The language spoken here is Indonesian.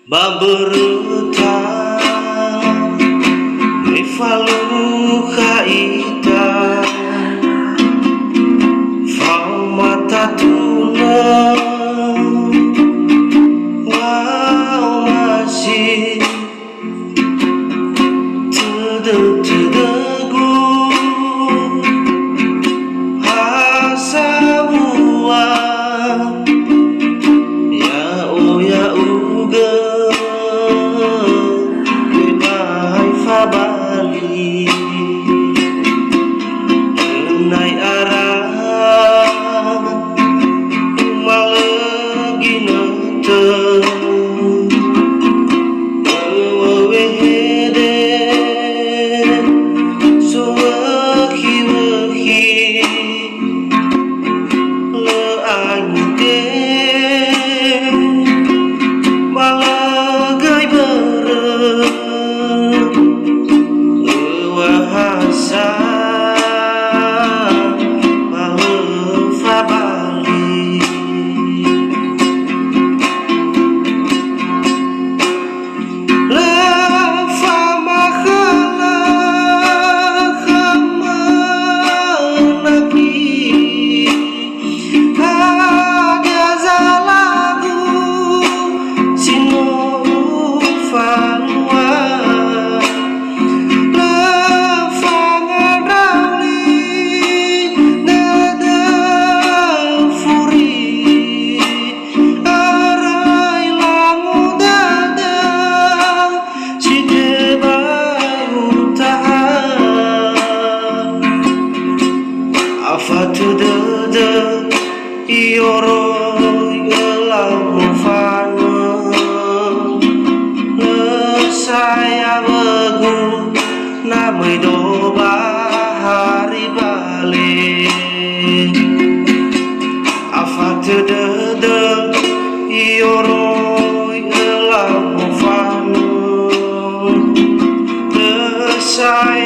Baberutang Rivalu kaita Faumata tunang Wow masih Tedeg-tedegu Hasabua Ya o ya uga Bali Denai arah Malagi nete Wewehede Suwahi-wahi Leangke Malagai berem Bahasa Maleva Bali Leva mahala Khamanaki Ada zalahu Sinu fanwa Afatu de ioro gelang fana le saya begu namai do bahari bale Afatu de ioro gelang fana le saya